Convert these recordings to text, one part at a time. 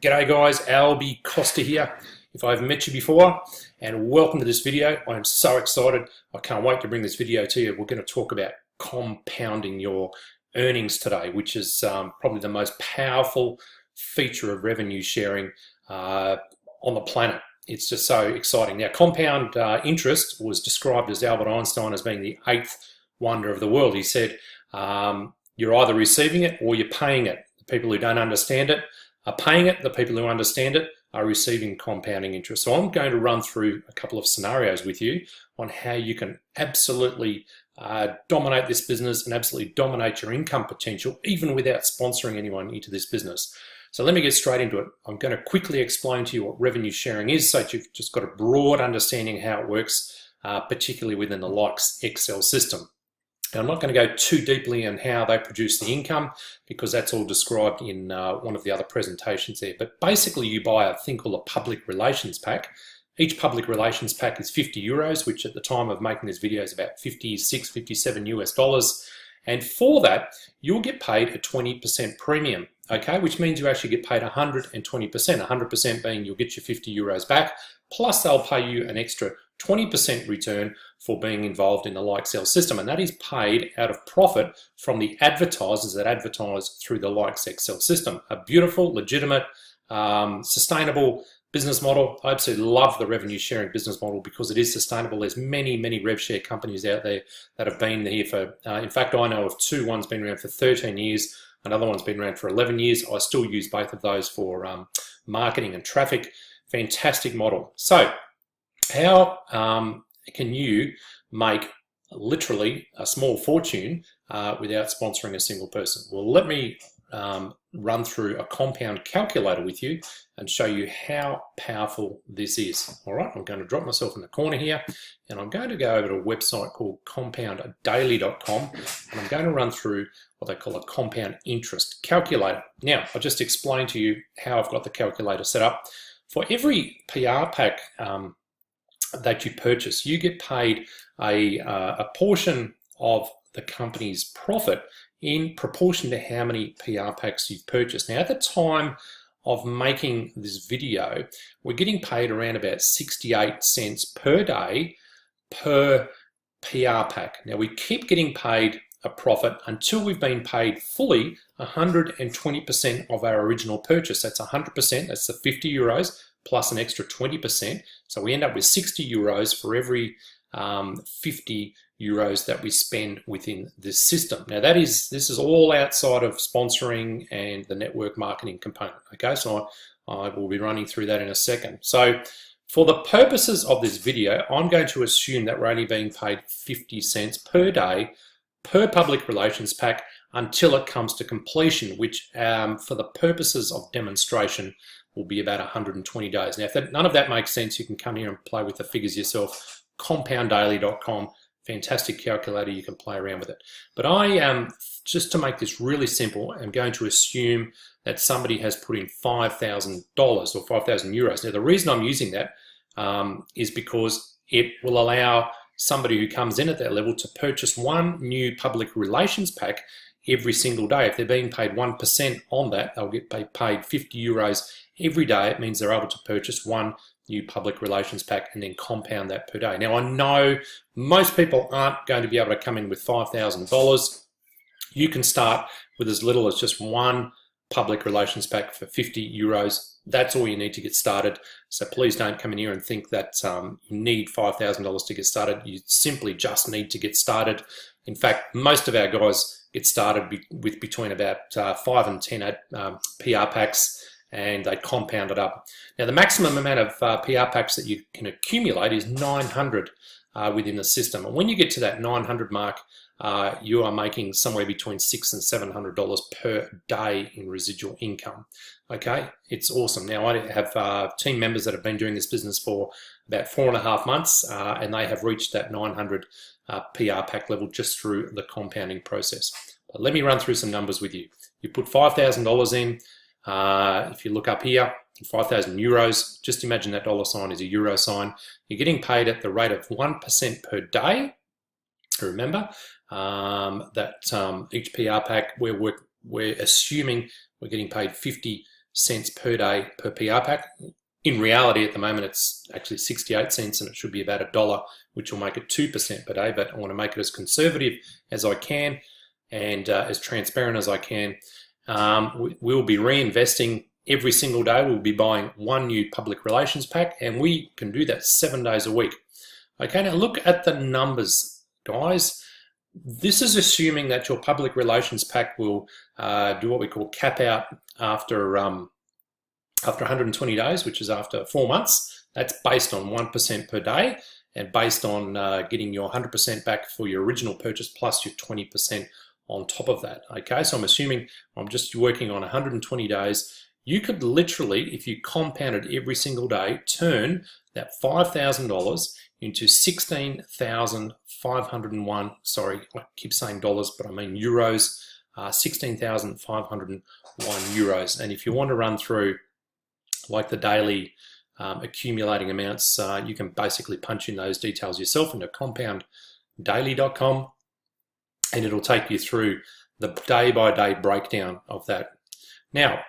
G'day guys, Alby Koster here, if I've met you before, and welcome to this video. I am so excited. I can't wait to bring this video to you. We're going to talk about compounding your earnings today, which is probably the most powerful feature of revenue sharing on the planet. It's just so exciting. Now, compound interest was described as Albert Einstein as being the eighth wonder of the world. He said, you're either receiving it or you're paying it. The people who don't understand it are paying it. The people who understand it are receiving compounding interest. So I'm going to run through a couple of scenarios with you on how you can absolutely dominate this business and absolutely dominate your income potential, even without sponsoring anyone into this business. So let me get straight into it. I'm going to quickly explain to you what revenue sharing is, so that you've just got a broad understanding how it works, particularly within the likes Excel system. Now, I'm not going to go too deeply on how they produce the income because that's all described in one of the other presentations there. But basically, you buy a thing called a public relations pack. Each public relations pack is 50 euros, which at the time of making this video is about 56, 57 US dollars. And for that, you'll get paid a 20% premium, okay? Which means you actually get paid 120%, 100% being you'll get your 50 euros back, plus they'll pay you an extra 20% return for being involved in the Likesell system, and that is paid out of profit from the advertisers that advertise through the Likesell system. A beautiful, legitimate, sustainable business model. I absolutely love the revenue sharing business model because it is sustainable. There's many rev share companies out there that have been here for, in fact, I know of two. One's been around for 13 years, another one's been around for 11 years. I still use both of those for marketing and traffic. Fantastic model. So how can you make literally a small fortune without sponsoring a single person? Well, let me run through a compound calculator with you and show you how powerful this is. All right, I'm going to drop myself in the corner here and I'm going to go over to a website called compounddaily.com and I'm going to run through what they call a compound interest calculator. Now, I'll just explain to you how I've got the calculator set up. For every PR pack that you purchase, you get paid a portion of the company's profit in proportion to how many PR packs you've purchased. Now, at the time of making this video, we're getting paid around about 68 cents per day per PR pack. Now, we keep getting paid a profit until we've been paid fully 120% of our original purchase. That's 100%, that's the 50 euros plus an extra 20%. So we end up with 60 euros for every 50 euros that we spend within this system. Now this is all outside of sponsoring and the network marketing component. Okay, so I will be running through that in a second. So for the purposes of this video, I'm going to assume that we're only being paid 50 cents per day per public relations pack until it comes to completion, which for the purposes of demonstration will be about 120 days. Now, if none of that makes sense, you can come here and play with the figures yourself. Compounddaily.com, fantastic calculator, you can play around with it. But I am, just to make this really simple, I'm going to assume that somebody has put in $5,000 or 5,000 euros. Now, the reason I'm using that is because it will allow somebody who comes in at that level to purchase one new public relations pack every single day. If they're being paid 1% on that, they'll get paid 50 euros every day. It means they're able to purchase one new public relations pack and then compound that per day. Now, I know most people aren't going to be able to come in with $5,000. You can start with as little as just one public relations pack for 50 euros. That's all you need to get started. So please don't come in here and think that you need $5,000 to get started. You simply just need to get started. In fact, most of our guys get started with between about 5 and 10 PR packs, and they compound it up. Now, the maximum amount of PR packs that you can accumulate is 900 within the system. And when you get to that 900 mark, you are making somewhere between $600 and $700 per day in residual income. Okay, it's awesome. Now, I have team members that have been doing this business for about 4.5 months, and they have reached that 900 PR pack level just through the compounding process. But let me run through some numbers with you. You put $5,000 in. If you look up here, 5,000 euros, just imagine that dollar sign is a euro sign. You're getting paid at the rate of 1% per day. Remember that each PR pack, we're assuming we're getting paid 50 cents per day per PR pack. In reality, at the moment, it's actually 68 cents and it should be about $1, which will make it 2% per day, but I want to make it as conservative as I can and as transparent as I can. We'll be reinvesting every single day. We'll be buying one new public relations pack, and we can do that 7 days a week. Okay, now look at the numbers, guys. This is assuming that your public relations pack will do what we call cap out after 120 days, which is after 4 months. That's based on 1% per day and based on getting your 100% back for your original purchase plus your 20% on top of that. Okay, so I'm assuming I'm just working on 120 days. You could literally, if you compounded every single day, turn that $5,000 into 16,501, sorry, I keep saying dollars, but I mean euros, 16,501 euros. And if you want to run through like the daily accumulating amounts, you can basically punch in those details yourself into compounddaily.com, and it'll take you through the day-by-day breakdown of that. Now,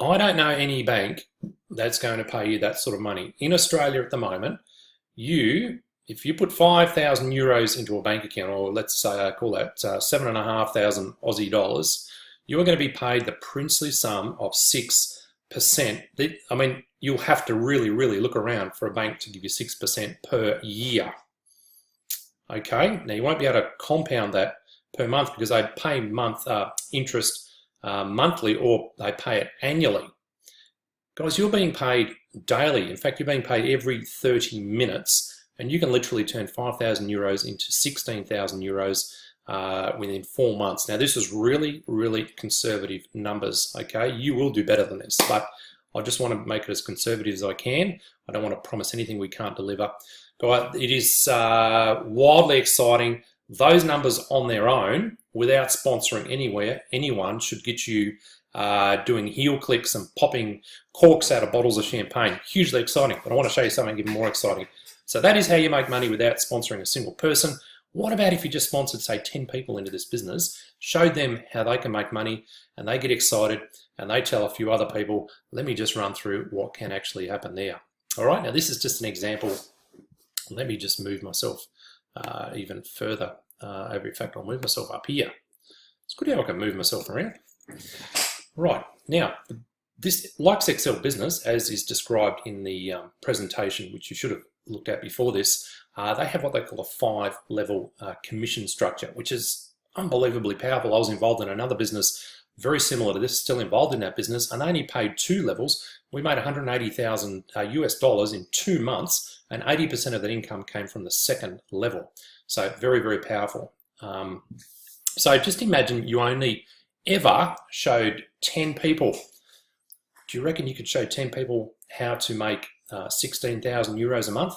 I don't know any bank that's going to pay you that sort of money. In Australia at the moment, if you put 5,000 euros into a bank account, or let's say I call that 7,500 Aussie dollars, you are going to be paid the princely sum of 6%. I mean, you'll have to really, really look around for a bank to give you 6% per year. Okay, now you won't be able to compound that per month because they pay interest monthly, or they pay it annually. Guys, you're being paid daily. In fact, you're being paid every 30 minutes, and you can literally turn 5,000 euros into 16,000 euros within 4 months. Now, this is really, really conservative numbers, okay? You will do better than this, but I just want to make it as conservative as I can. I don't want to promise anything we can't deliver. Guys, it is wildly exciting. Those numbers on their own, without sponsoring anyone, should get you doing heel clicks and popping corks out of bottles of champagne. Hugely exciting, but I want to show you something even more exciting. So that is how you make money without sponsoring a single person. What about if you just sponsored, say, 10 people into this business, showed them how they can make money, and they get excited, and they tell a few other people, let me just run through what can actually happen there. All right, now this is just an example. Let me just move myself even further over. In fact, I'll move myself up here. It's good how I can move myself around. Right, now, this Likes Excel business, as is described in the presentation, which you should have looked at before this, they have what they call a 5-level commission structure, which is unbelievably powerful. I was involved in another business very similar to this, still involved in that business, and they only paid 2 levels. We made 180,000 US dollars in 2 months, and 80% of that income came from the 2nd level. So very, very powerful. So just imagine you only ever showed 10 people. Do you reckon you could show 10 people how to make 16,000 euros a month?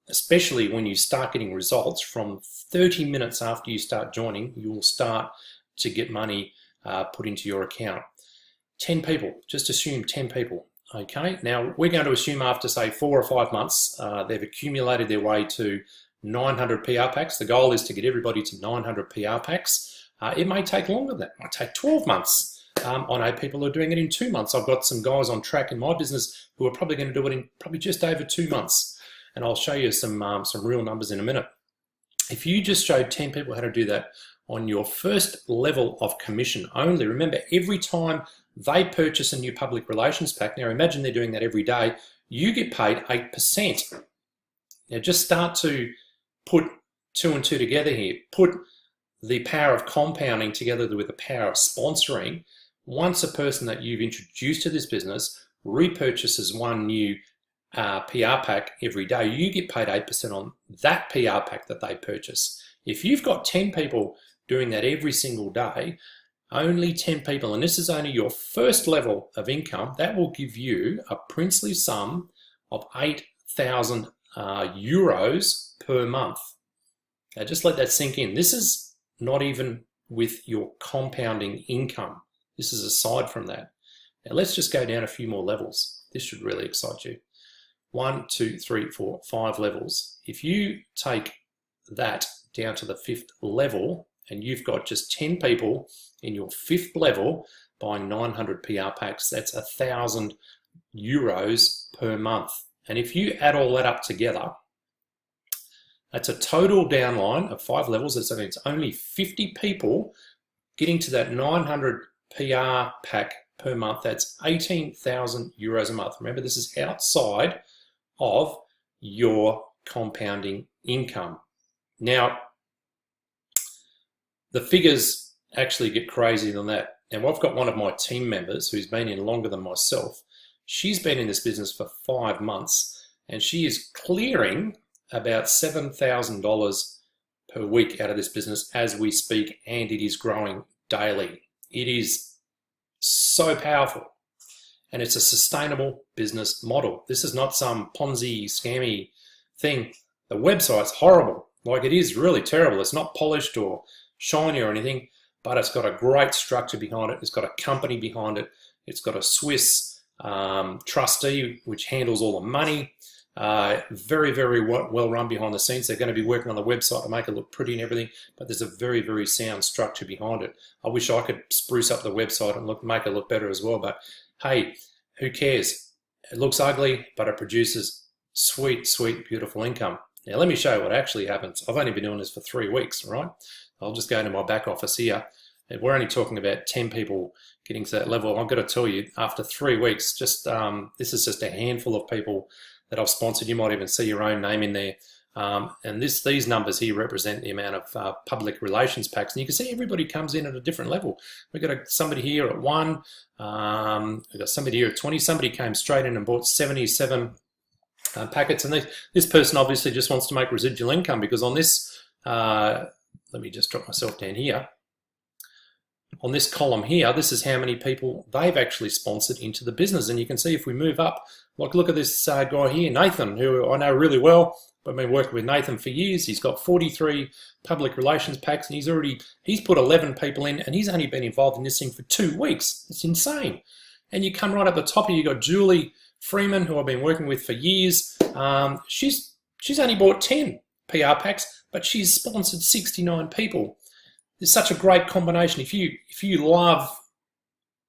Especially when you start getting results from 30 minutes after you start joining, you will start to get money put into your account. 10 people, just assume 10 people. Okay, now we're going to assume after, say, 4 or 5 months, they've accumulated their way to 900 PR packs. The goal is to get everybody to 900 PR packs. It may take longer than that. It might take 12 months. I know people are doing it in 2 months. I've got some guys on track in my business who are probably going to do it in probably just over 2 months. And I'll show you some real numbers in a minute. If you just showed 10 people how to do that on your first level of commission only, remember, every time they purchase a new public relations pack, now imagine they're doing that every day, you get paid 8%. Now just start to put 2 and 2 together here. Put the power of compounding together with the power of sponsoring. Once a person that you've introduced to this business repurchases one new PR pack every day, you get paid 8% on that PR pack that they purchase. If you've got 10 people doing that every single day, only 10 people, and this is only your first level of income, that will give you a princely sum of 8,000 euros per month. Now just let that sink in. This is not even with your compounding income. This is aside from that. Now let's just go down a few more levels. This should really excite you. 1, 2, 3, 4, 5 levels. If you take that down to the 5th level and you've got just 10 people in your 5th level buying 900 PR packs, that's €1,000 per month. And if you add all that up together, that's a total downline of 5 levels. That means only 50 people getting to that 900 PR pack per month. That's €18,000 a month. Remember, this is outside of your compounding income. Now, the figures actually get crazier than that. Now, I've got one of my team members who's been in longer than myself. She's been in this business for 5 months, and she is clearing about $7,000 per week out of this business as we speak, and it is growing daily. It is so powerful, and it's a sustainable business model. This is not some Ponzi scammy thing. The website's horrible. Like, it is really terrible. It's not polished or shiny or anything, but it's got a great structure behind it. It's got a company behind it. It's got a Swiss trustee which handles all the money. Very, very well run behind the scenes. They're going to be working on the website to make it look pretty and everything, but there's a very, very sound structure behind it. I wish I could spruce up the website and make it look better as well, but hey, who cares? It looks ugly, but it produces sweet, sweet, beautiful income. Now, let me show you what actually happens. I've only been doing this for 3 weeks, right? I'll just go into my back office here. And we're only talking about 10 people getting to that level. I've got to tell you, after 3 weeks, just this is just a handful of people that I've sponsored. You might even see your own name in there. And these numbers here represent the amount of public relations packs. And you can see everybody comes in at a different level. We've got somebody here at 1. We've got somebody here at 20. Somebody came straight in and bought 77 packets. And this person obviously just wants to make residual income, because on this, let me just drop myself down here. On this column here, this is how many people they've actually sponsored into the business. And you can see if we move up, like look at this guy here, Nathan, who I know really well. I've been working with Nathan for years. He's got 43 public relations packs, and he's put 11 people in, and he's only been involved in this thing for 2 weeks. It's insane. And you come right up the top here, you've got Julie Freeman, who I've been working with for years. She's only bought 10 PR packs, but she's sponsored 69 people. It's such a great combination. If you love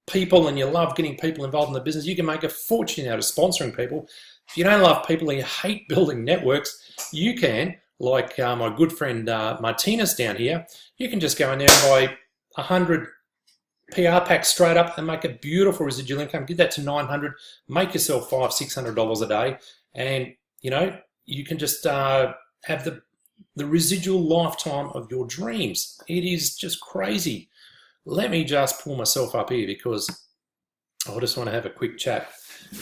people and you love getting people involved in the business, you can make a fortune out of sponsoring people. If you don't love people and you hate building networks, you can, like my good friend Martinez down here, you can just go in there and buy 100 PR packs straight up and make a beautiful residual income. Get that to 900, make yourself $500-600 a day, and you can just have the residual lifetime of your dreams. It is just crazy. Let me just pull myself up here because I just want to have a quick chat.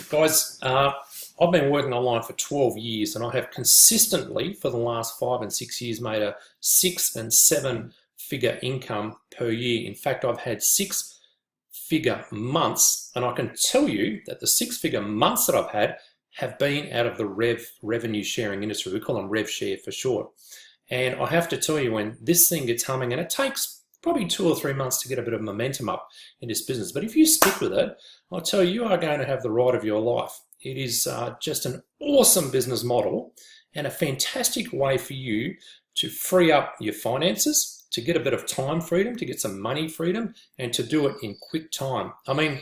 Guys, I've been working online for 12 years, and I have consistently for the last 5 and 6 years made a 6- and 7-figure income per year. In fact, I've had 6-figure months, and I can tell you that the 6-figure months that I've had have been out of the revenue sharing industry. We call them rev share for short. And I have to tell you, when this thing gets humming, and it takes probably 2 or 3 months to get a bit of momentum up in this business, but if you stick with it, I'll tell you, you are going to have the ride of your life. It is just an awesome business model and a fantastic way for you to free up your finances, to get a bit of time freedom, to get some money freedom, and to do it in quick time. I mean,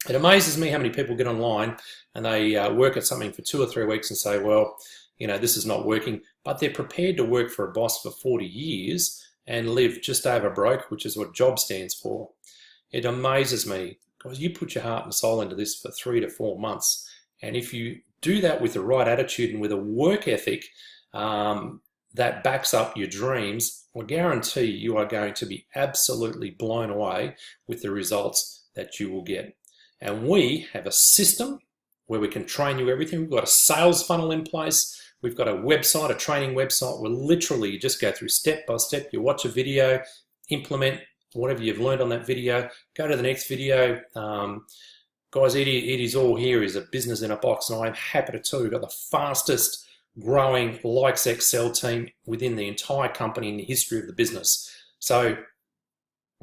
it amazes me how many people get online and they work at something for 2 or 3 weeks and say, well, this is not working, but they're prepared to work for a boss for 40 years and live just over broke, which is what job stands for. It amazes me, because you put your heart and soul into this for 3 to 4 months, and if you do that with the right attitude and with a work ethic that backs up your dreams, I guarantee you are going to be absolutely blown away with the results that you will get. And we have a system where we can train you everything. We've got a sales funnel in place. We've got a website, a training website, where literally you just go through step by step. You watch a video, implement whatever you've learned on that video, go to the next video. Guys, it is all here is a business in a box, and I'm happy to tell you we've got the fastest growing likes Excel team within the entire company in the history of the business. So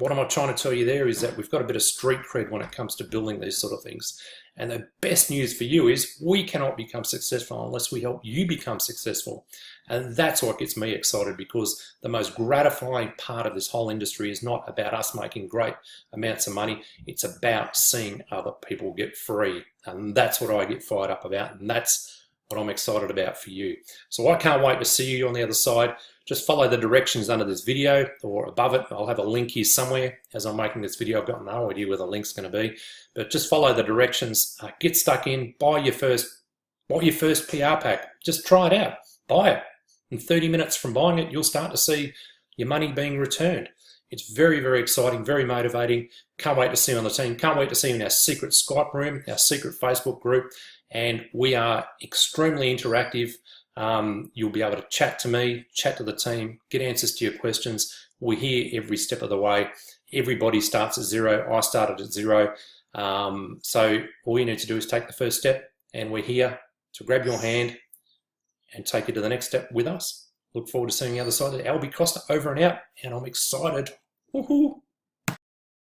what am I trying to tell you there is that we've got a bit of street cred when it comes to building these sort of things. And the best news for you is we cannot become successful unless we help you become successful. And that's what gets me excited, because the most gratifying part of this whole industry is not about us making great amounts of money. It's about seeing other people get free. And that's what I get fired up about. And that's what I'm excited about for you. So I can't wait to see you on the other side. Just follow the directions under this video or above it. I'll have a link here somewhere. As I'm making this video, I've got no idea where the link's going to be, but just follow the directions. Get stuck in. Buy your first PR pack. Just try it out. Buy it. In 30 minutes from buying it, you'll start to see your money being returned. It's very, very exciting, very motivating. Can't wait to see you on the team. Can't wait to see you in our secret Skype room, our secret Facebook group, and we are extremely interactive. You'll be able to chat to me, chat to the team, get answers to your questions. We're here every step of the way. Everybody starts at zero. I started at zero. So all you need to do is take the first step, and we're here to grab your hand and take you to the next step with us. Look forward to seeing the other side of Alby Koster, over and out, and I'm excited. Woohoo!